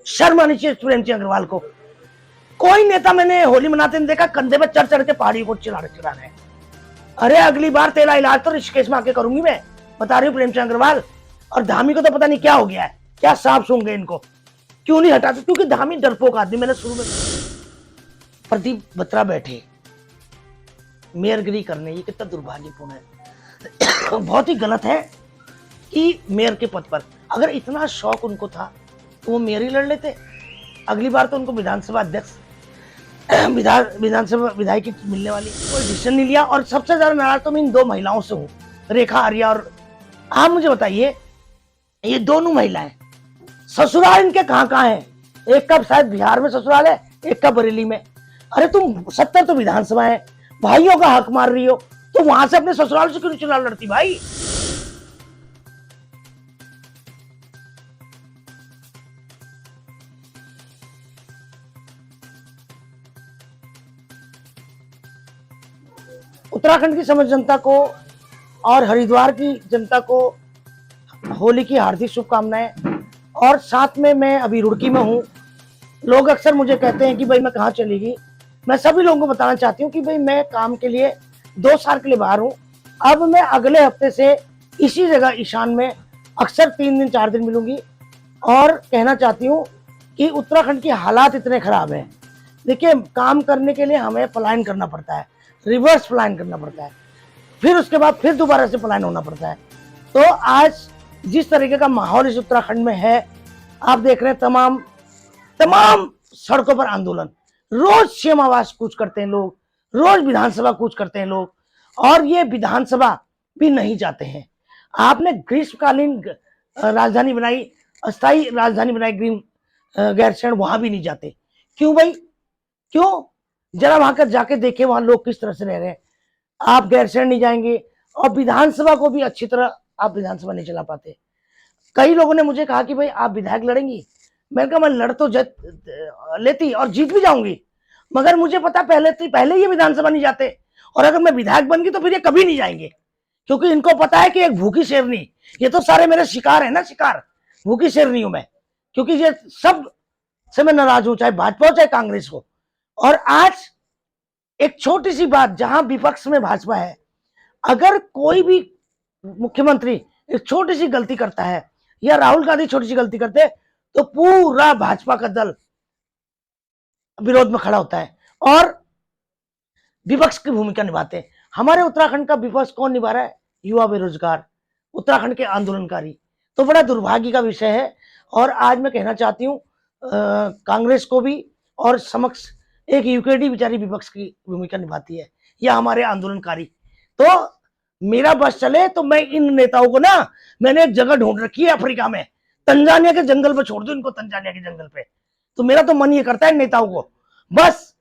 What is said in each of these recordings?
शर्म आनी चाहिए प्रेम सिंह अग्रवाल को। कोई नेता मैंने होली मनाते नहीं देखा कंधे पे चढ़ चढ़ के पहाड़ी को चढ़ा रहे हैं। अरे अगली बार तेरा इलाज तो ऋषिकेश में आके करूंगी मैं, बता रही हूँ प्रेम सिंह अग्रवाल। और धामी को तो पता नहीं क्या हो गया है, क्या सांप सूंघ गए इनको, क्यों नहीं हटाते? क्योंकि धामी डरपोक आदमी। मैंने शुरू में प्रदीप बत्रा बैठे मेयरगिरी करने, ये कितना दुर्भाग्यपूर्ण है। बहुत ही गलत है कि मेयर के पद पर अगर इतना शौक उनको था तो वो मेयर ही लड़ लेते। अगली बार तो उनको विधानसभा अध्यक्ष विधानसभा विधायक की मिलने वाली, कोई डिसीजन नहीं लिया। और सबसे ज्यादा नाराज तो मैं इन दो महिलाओं से हूँ, रेखा आर्या। और आप मुझे बताइए, ये दोनों महिलाएं ससुराल इनके कहाँ कहाँ है? एक का शायद बिहार में ससुराल है, एक का बरेली में। अरे तुम 70 तो विधानसभा है, भाइयों का हक मार रही हो, तो वहां से अपने ससुराल से क्यों चुनाव लड़ती भाई? उत्तराखंड की समस्त जनता को और हरिद्वार की जनता को होली की हार्दिक शुभकामनाएं। और साथ में मैं अभी रुड़की में हूँ। लोग अक्सर मुझे कहते हैं कि भाई मैं कहाँ चलेगी। मैं सभी लोगों को बताना चाहती हूँ कि भाई मैं काम के लिए 2 साल के लिए बाहर हूँ। अब मैं अगले हफ्ते से इसी जगह ईशान में अक्सर 3 दिन 4 दिन मिलूंगी। और कहना चाहती हूँ कि उत्तराखंड की हालात इतने खराब हैं। देखिए, काम करने के लिए हमें पलायन करना पड़ता है, रिवर्स पलायन करना पड़ता है, फिर उसके बाद फिर दोबारा से पलायन होना पड़ता है। तो आज जिस तरीके का माहौल इस उत्तराखंड में है, आप देख रहे हैं तमाम सड़कों पर आंदोलन, रोज सीएम आवास कूच करते हैं लोग, रोज विधानसभा कूच करते हैं लोग, और ये विधानसभा भी नहीं जाते हैं। आपने ग्रीष्मकालीन राजधानी बनाई, अस्थायी राजधानी बनाई ग्रीन गैरसैंण, वहां भी नहीं जाते। क्यों भाई, क्यों? जरा वहां कर जाके देखे वहां लोग किस तरह से रह रहे हैं। आप गैरसैंण नहीं जाएंगे, और विधानसभा को भी अच्छी तरह आप विधानसभा नहीं चला पाते। कई लोगों ने मुझे कहा कि भाई आप विधायक लड़ेंगी। मैंने कहा मैं लड़ तो लेती और जीत भी जाऊंगी, मगर मुझे पता पहले ये विधानसभा नहीं जाते, और अगर मैं विधायक बन गई तो फिर ये कभी नहीं जाएंगे। क्योंकि इनको पता है कि एक भूखी शेरनी, ये तो सारे मेरे शिकार है ना, शिकार। भूखी शेरनी हूं मैं, क्योंकि ये सब से मैं नाराज हूं, चाहे भाजपा हो चाहे कांग्रेस हो। और आज एक छोटी सी बात, जहां विपक्ष में भाजपा है, अगर कोई भी मुख्यमंत्री एक छोटी सी गलती करता है या राहुल गांधी छोटी सी गलती करते हैं, तो पूरा भाजपा का दल विरोध में खड़ा होता है और विपक्ष की भूमिका निभाते हैं। हमारे उत्तराखंड का विपक्ष कौन निभा रहा है? युवा बेरोजगार, उत्तराखंड के आंदोलनकारी। तो बड़ा दुर्भाग्य का विषय है। और आज मैं कहना चाहती हूँ कांग्रेस को भी, और समक्ष एक यूकेडी बेचारी विपक्ष की भूमिका निभाती है, या हमारे आंदोलनकारी। तो मेरा बस चले तो मैं इन नेताओं को ना, मैंने एक जगह ढूंढ रखी है अफ्रीका में, तंजानिया के जंगल पे छोड़ दो इनको, तंजानिया के जंगल पे। तो मेरा तो मन ये करता है नेताओं को बस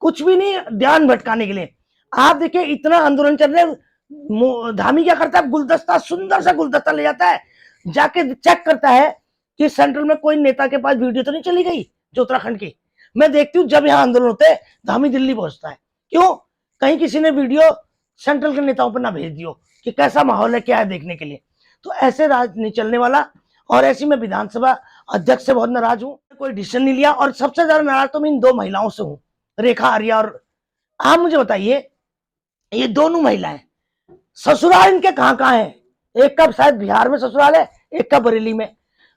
कुछ भी नहीं, ध्यान भटकाने के लिए। आप देखिए इतना आंदोलन चल रहे, धामी क्या करता है, गुलदस्ता, सुंदर सा गुलदस्ता ले जाता है, जाके चेक करता है कि सेंट्रल में कोई नेता के पास वीडियो तो नहीं चली गई जो उत्तराखंड की। मैं देखती हूँ जब यहाँ आंदोलन होते हैं धामी दिल्ली पहुंचता है। क्यों? कहीं किसी ने वीडियो सेंट्रल के नेताओं पर ना भेज दियो कि कैसा माहौल है, क्या है देखने के लिए। तो ऐसे राज नहीं चलने वाला। और ऐसी मैं विधानसभा अध्यक्ष से बहुत नाराज हूँ, कोई डिसीजन नहीं लिया। और सबसे ज्यादा नाराज तो मैं इन 2 महिलाओं से हूँ, रेखा आर्या। और आप मुझे बताइए, ये दोनों महिलाएं ससुराल इनके कहाँ कहाँ है? एक का शायद बिहार में ससुराल है, एक का बरेली में।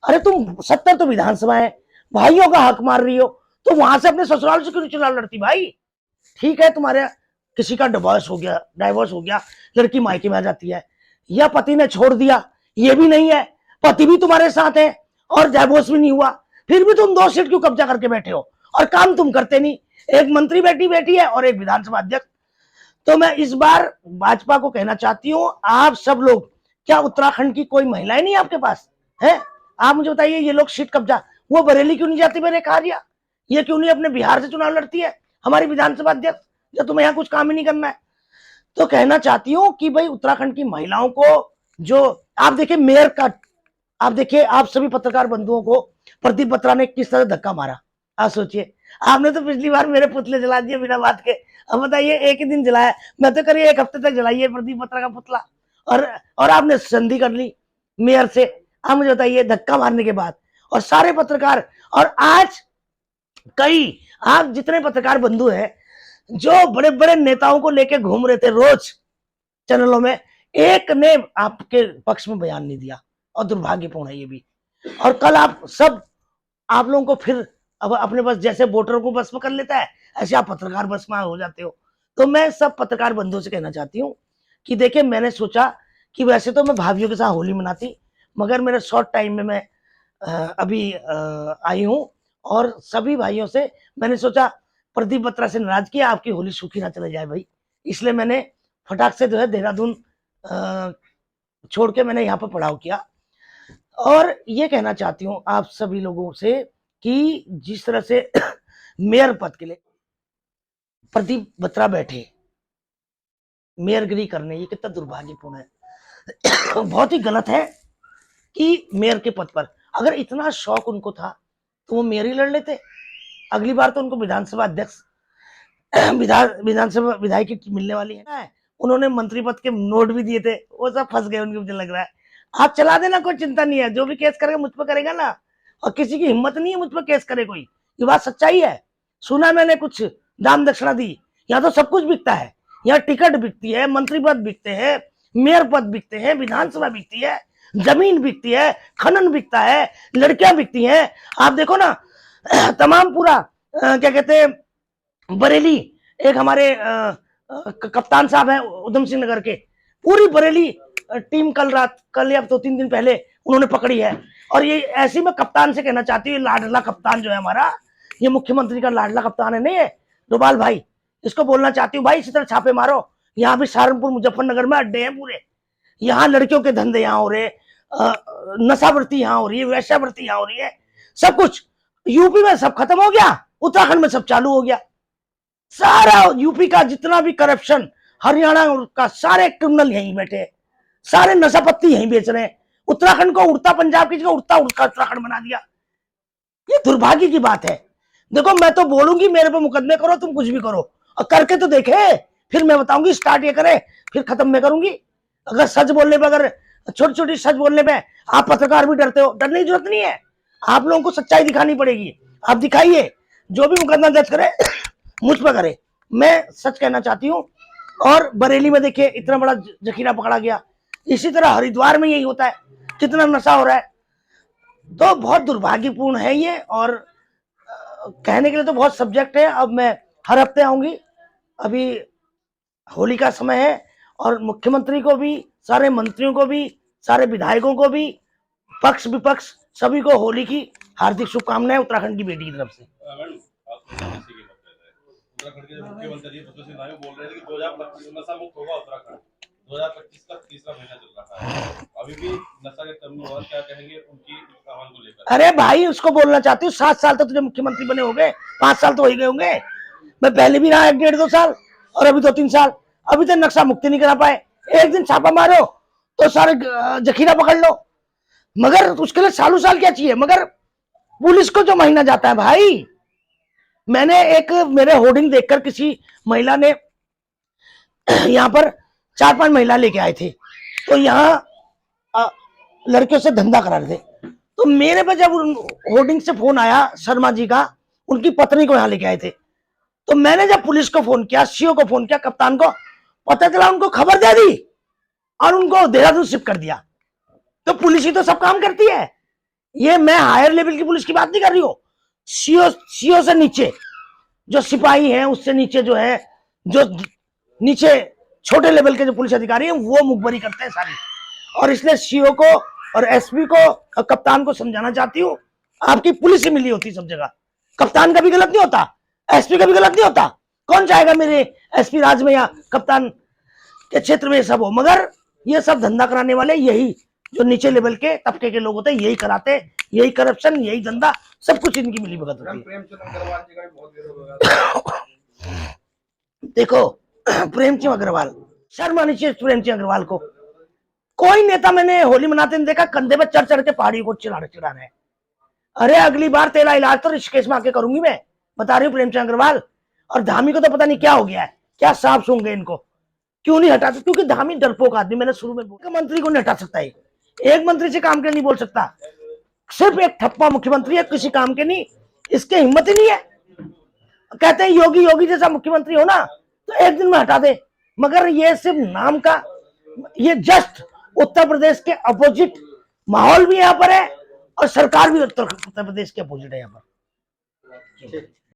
अरे तुम 70 तो विधानसभा है, भाइयों का हक मार रही हो, तो वहां से अपने ससुराल से क्यों चुनाव लड़ती भाई? ठीक है, तुम्हारे किसी का डाइवोर्स हो गया, लड़की मायके में आ जाती है, या पति ने छोड़ दिया, ये भी नहीं है, पति भी तुम्हारे साथ है और डाइवोर्स भी नहीं हुआ, फिर भी तुम 2 सीट क्यों कब्जा करके बैठे हो और काम तुम करते नहीं? एक मंत्री बैठी है और एक विधानसभा अध्यक्ष। तो मैं इस बार भाजपा को कहना चाहती हूँ, आप सब लोग, क्या उत्तराखंड की कोई महिलाएं नहीं आपके पास है? आप मुझे बताइए, ये लोग सीट कब्जा, वो बरेली क्यों नहीं जाती मेरे कार्य? ये क्यों नहीं अपने बिहार से चुनाव लड़ती है हमारी विधानसभा अध्यक्ष, जब तुम्हें यहाँ कुछ काम ही नहीं करना है? तो कहना चाहती हूँ कि भाई उत्तराखंड की महिलाओं को, जो आप देखिए मेयर का, आप देखिए, आप सभी पत्रकार बंधुओं को प्रदीप बत्रा ने किस तरह धक्का मारा। आप सोचिए, आपने तो पिछली बार मेरे पुतले जला दिए बिना बात के, अब बताइए एक ही दिन जलाया, मैं तो करिए 1 हफ्ते तक जलाइए प्रदीप बत्रा का पुतला। और आपने संधि कर ली मेयर से। आप मुझे बताइए, धक्का मारने के बाद, और सारे पत्रकार, और आज कई, आप जितने पत्रकार बंधु हैं जो बड़े बड़े नेताओं को लेके घूम रहे थे रोज चैनलों में, एक ने आपके पक्ष में बयान नहीं दिया, और दुर्भाग्यपूर्ण है ये भी। और कल आप सब, आप लोगों को फिर अब अपने बस, जैसे वोटरों को बस में कर लेता है, ऐसे आप पत्रकार बस में हो जाते हो। तो मैं सब पत्रकार बंधुओं से कहना चाहती हूँ कि देखिए, मैंने सोचा कि वैसे तो मैं भाभीियों के साथ होली मनाती, मगर मेरे शॉर्ट टाइम में मैं अभी आई हूँ, और सभी भाइयों से मैंने सोचा, प्रदीप बत्रा से नाराज किया, आपकी होली सूखी ना चले जाए भाई, इसलिए मैंने फटाक से जो है देहरादून छोड़ के मैंने यहाँ पर पड़ाव किया। और ये कहना चाहती हूँ आप सभी लोगों से कि जिस तरह से मेयर पद के लिए प्रदीप बत्रा बैठे मेयरगिरी करने, ये कितना दुर्भाग्यपूर्ण है। बहुत ही गलत है कि मेयर के पद पर, अगर इतना शौक उनको था तो वो मेयर ही लड़ लेते। अगली बार तो उनको विधानसभा अध्यक्ष, विधानसभा विधायक मिलने वाली है, उन्होंने मंत्री पद के नोट भी दिए थे, वो सब फंस गए उनके, मुझे लग रहा है। आप चला देना, कोई चिंता नहीं है, जो भी केस करेगा मुझ पर करेगा ना, और किसी की हिम्मत नहीं है मुझ पर केस करे कोई, ये बात सच्चाई है। सुना मैंने कुछ दान दक्षिणा दी, यहाँ तो सब कुछ बिकता है, यहाँ टिकट बिकती है, मंत्री पद बिकते हैं, मेयर पद बिकते हैं, विधानसभा बिकती है, जमीन बिकती है, खनन बिकता है, लड़कियां बिकती हैं। आप देखो ना, तमाम पूरा क्या कहते हैं, बरेली, एक हमारे कप्तान साहब हैं उधम सिंह नगर के, पूरी बरेली टीम कल या 2-3 दिन पहले उन्होंने पकड़ी है। और ये ऐसी मैं कप्तान से कहना चाहती हूँ, लाडला कप्तान जो है हमारा, ये मुख्यमंत्री का लाडला कप्तान है, नहीं है डोभाल भाई, इसको बोलना चाहती हूँ भाई, इसी तरह छापे मारो। यहाँ भी सहारनपुर मुजफ्फरनगर में अड्डे हैं पूरे, यहाँ लड़कियों के धंधे यहाँ हो रहे, नशावृत्ति यहाँ हो रही है, वैश्यावृत्ति यहाँ हो रही है, सब कुछ। यूपी में सब खत्म हो गया, उत्तराखंड में सब चालू हो गया। सारा यूपी का जितना भी करप्शन, हरियाणा का सारे क्रिमिनल यहीं बैठे, सारे नशा पत्ती यहीं बेच रहे हैं। उत्तराखंड को उड़ता पंजाब की जगह उड़ता उत्तराखंड बना दिया, ये दुर्भाग्य की बात है। देखो, मैं तो बोलूंगी मेरे पे मुकदमे करो, तुम कुछ भी करो, और करके तो देखे, फिर मैं बताऊंगी, स्टार्ट ये करे फिर खत्म मैं करूंगी। अगर सच बोलने पे, अगर छोटी छोटी सच बोलने पे आप पत्रकार भी डरते हो, डरने की जरूरत नहीं है, आप लोगों को सच्चाई दिखानी पड़ेगी, आप दिखाइए, जो भी मुकदमा दर्ज करे मुझ पर करे, मैं सच कहना चाहती हूँ। और बरेली में देखिए इतना बड़ा जखीरा पकड़ा गया, इसी तरह हरिद्वार में यही होता है, कितना नशा हो रहा है। तो बहुत दुर्भाग्यपूर्ण है ये, और कहने के लिए तो बहुत सब्जेक्ट है। अब मैं हर हफ्ते आऊंगी, अभी होली का समय है, और मुख्यमंत्री को भी, सारे मंत्रियों को भी, सारे विधायकों को भी, पक्ष विपक्ष सभी को होली की हार्दिक शुभकामनाएं उत्तराखंड की बेटी की तरफ से। उत्तराखंड के मुख्यमंत्री बोल रहे थे कि 2025 में नशा मुक्त होगा उत्तराखंड, 2025 का तीसरा महीना चल रहा है, अभी भी नशा के कम हुआ, क्या कहेंगे उनकी आह्वान को लेकर? अरे भाई, उसको बोलना चाहती हूँ, 7 साल तक तुझे मुख्यमंत्री बने हो गए, 5 साल तो हो ही गए होंगे, मैं पहले भी रहा 1-1.5-2 साल, और अभी 2-3 साल, अभी तक नक्शा मुक्ति नहीं करा पाए। एक दिन छापा मारो तो सारे जखीरा पकड़ लो, मगर उसके लिए सालों साल क्या चाहिए। मगर पुलिस को जो महीना जाता है भाई, मैंने एक मेरे होर्डिंग देखकर किसी महिला ने, यहाँ पर 4-5 महिला लेके आए थे, तो यहाँ लड़कियों से धंधा करा रहे थे, तो मेरे पे जब होर्डिंग से फोन आया शर्मा जी का, उनकी पत्नी को यहाँ लेके आए थे, तो मैंने जब पुलिस को फोन किया, सीओ को फोन किया, कप्तान को, पता चला उनको खबर दे दी और उनको देहरादून शिफ्ट कर दिया। तो पुलिस ही तो सब काम करती है, ये मैं हायर लेवल की पुलिस की बात नहीं कर रही हूँ, सीओ से नीचे जो सिपाही हैं, उससे नीचे जो है, जो नीचे छोटे लेवल के जो पुलिस अधिकारी हैं, वो मुखबरी करते हैं सारी। और इसलिए सीओ को और एसपी को और कप्तान को समझाना चाहती हूँ, आपकी पुलिस ही मिली होती सब जगह, कप्तान का भी गलत नहीं होता, एसपी का भी गलत नहीं होता, कौन चाहेगा मेरे एसपी राज में या कप्तान के क्षेत्र में सब हो। मगर ये सब धंधा कराने वाले, यही जो नीचे लेवल के तबके के लोग होते हैं, यही कराते, यही करप्शन, यही धंधा, सब कुछ इनकी मिली भगत होती है। देखो, प्रेमचंद अग्रवाल, शर्म आनी चाहिए प्रेमचंद अग्रवाल को। कोई नेता मैंने होली मनाते नहीं देखा कंधे पे चढ़ चढ़ के पहाड़ी को चिढ़ा रहे हैं। अरे अगली बार तेरा इलाज तो ऋषिकेश में आके करूंगी, मैं बता रही हूँ प्रेमचंद अग्रवाल। और धामी को तो पता नहीं क्या हो गया है, क्या सांप सूंघ गए इनको, क्यों नहीं हटाते, क्योंकि धामी डरपोक आदमी, मैंने शुरू में बोला, मंत्री को नहीं हटा सकता है, एक मंत्री से काम के नहीं बोल सकता, सिर्फ एक ठप्पा मुख्यमंत्री है, किसी काम के नहीं, इसके हिम्मत ही नहीं है। कहते हैं योगी योगी जैसा मुख्यमंत्री हो ना तो एक दिन में हटा दे, मगर ये सिर्फ नाम का, ये जस्ट उत्तर प्रदेश के अपोजिट माहौल भी यहाँ पर है और सरकार भी उत्तर प्रदेश के अपोजिट है यहाँ पर।